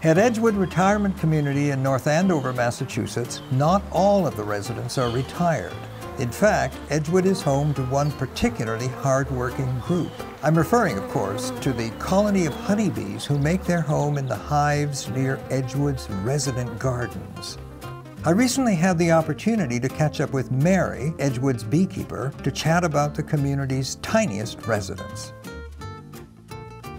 At Edgewood Retirement Community in North Andover, Massachusetts, not all of the residents are retired. In fact, Edgewood is home to one particularly hard-working group. I'm referring, of course, to the colony of honeybees who make their home in the hives near Edgewood's resident gardens. I recently had the opportunity to catch up with Mary, Edgewood's beekeeper, to chat about the community's tiniest residents.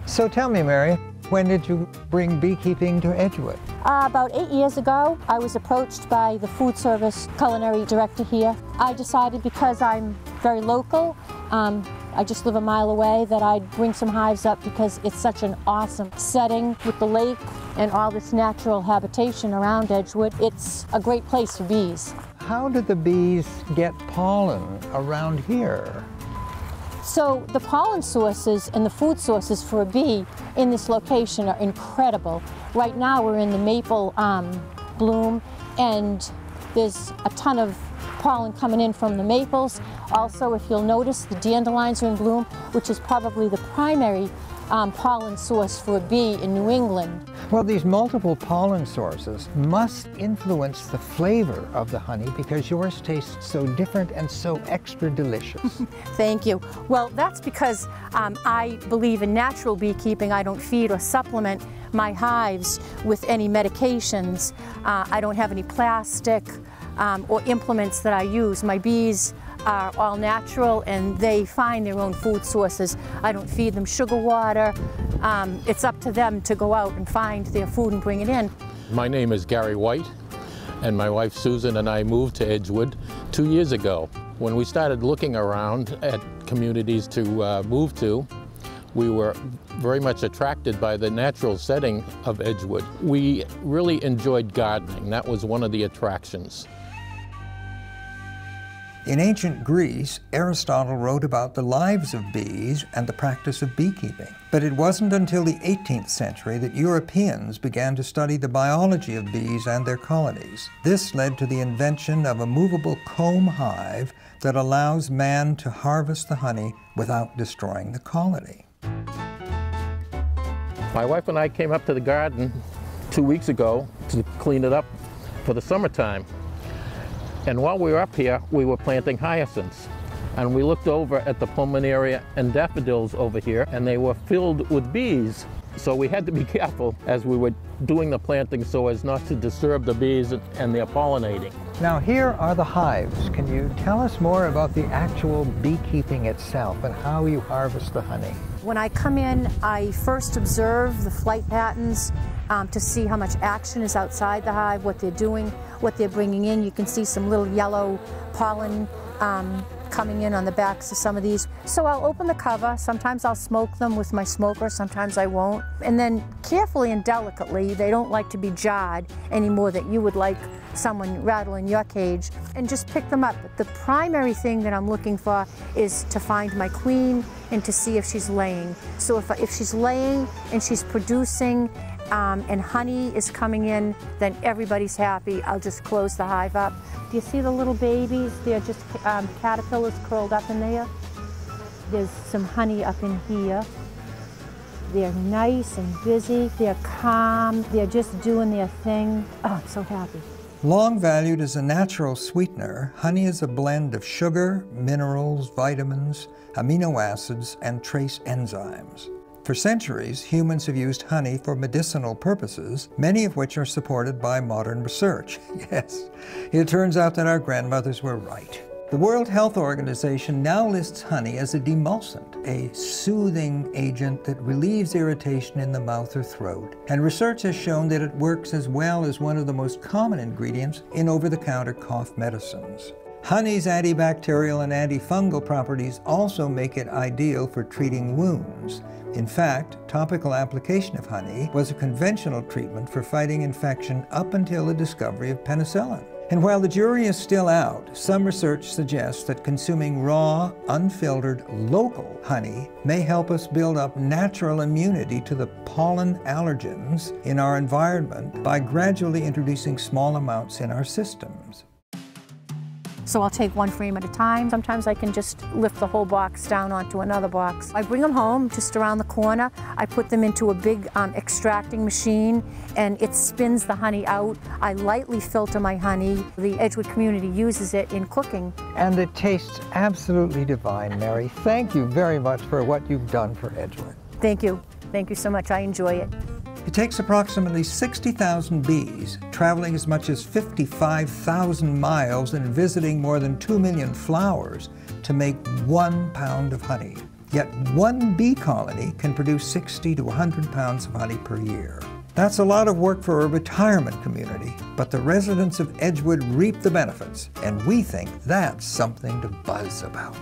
So tell me, Mary, when did you bring beekeeping to Edgewood? About 8 years ago, I was approached by the food service culinary director here. I decided, because I'm very local, I just live a mile away, that I'd bring some hives up because it's such an awesome setting with the lake and all this natural habitation around Edgewood. It's a great place for bees. How do the bees get pollen around here? So the pollen sources and the food sources for a bee in this location are incredible. Right now we're in the maple bloom, and there's a ton of pollen coming in from the maples. Also, if you'll notice, the dandelions are in bloom, which is probably the primary pollen source for a bee in New England. Well, these multiple pollen sources must influence the flavor of the honey because yours tastes so different and so extra delicious. Thank you. Well, that's because I believe in natural beekeeping. I don't feed or supplement my hives with any medications. I don't have any plastic or implements that I use. My bees are all natural and they find their own food sources. I don't feed them sugar water. It's up to them to go out and find their food and bring it in. My name is Gary White, and my wife Susan and I moved to Edgewood 2 years ago. When we started looking around at communities to move to, we were very much attracted by the natural setting of Edgewood. We really enjoyed gardening. That was one of the attractions. In ancient Greece, Aristotle wrote about the lives of bees and the practice of beekeeping. But it wasn't until the 18th century that Europeans began to study the biology of bees and their colonies. This led to the invention of a movable comb hive that allows man to harvest the honey without destroying the colony. My wife and I came up to the garden 2 weeks ago to clean it up for the summertime. And while we were up here, we were planting hyacinths. And we looked over at the pulmonaria and daffodils over here, and they were filled with bees. So we had to be careful as we were doing the planting so as not to disturb the bees and their pollinating. Now here are the hives. Can you tell us more about the actual beekeeping itself and how you harvest the honey? When I come in, I first observe the flight patterns to see how much action is outside the hive, what they're doing, what they're bringing in. You can see some little yellow pollen coming in on the backs of some of these. So I'll open the cover. Sometimes I'll smoke them with my smoker, sometimes I won't. And then carefully and delicately, they don't like to be jarred any more than you would like someone rattling your cage, and just pick them up. But the primary thing that I'm looking for is to find my queen and to see if she's laying. So if she's laying and she's producing and honey is coming in, then everybody's happy. I'll just close the hive up. Do you see the little babies? They're just caterpillars curled up in there. There's some honey up in here. They're nice and busy. They're calm. They're just doing their thing. Oh, I'm so happy. Long valued as a natural sweetener, honey is a blend of sugar, minerals, vitamins, amino acids, and trace enzymes. For centuries, humans have used honey for medicinal purposes, many of which are supported by modern research. Yes, it turns out that our grandmothers were right. The World Health Organization now lists honey as a demulcent, a soothing agent that relieves irritation in the mouth or throat, and research has shown that it works as well as one of the most common ingredients in over-the-counter cough medicines. Honey's antibacterial and antifungal properties also make it ideal for treating wounds. In fact, topical application of honey was a conventional treatment for fighting infection up until the discovery of penicillin. And while the jury is still out, some research suggests that consuming raw, unfiltered, local honey may help us build up natural immunity to the pollen allergens in our environment by gradually introducing small amounts in our systems. So I'll take one frame at a time. Sometimes I can just lift the whole box down onto another box. I bring them home just around the corner. I put them into a big extracting machine and it spins the honey out. I lightly filter my honey. The Edgewood community uses it in cooking. And it tastes absolutely divine, Mary. Thank you very much for what you've done for Edgewood. Thank you. Thank you so much. I enjoy it. It takes approximately 60,000 bees, traveling as much as 55,000 miles and visiting more than 2 million flowers to make 1 pound of honey. Yet one bee colony can produce 60 to 100 pounds of honey per year. That's a lot of work for a retirement community, but the residents of Edgewood reap the benefits, and we think that's something to buzz about.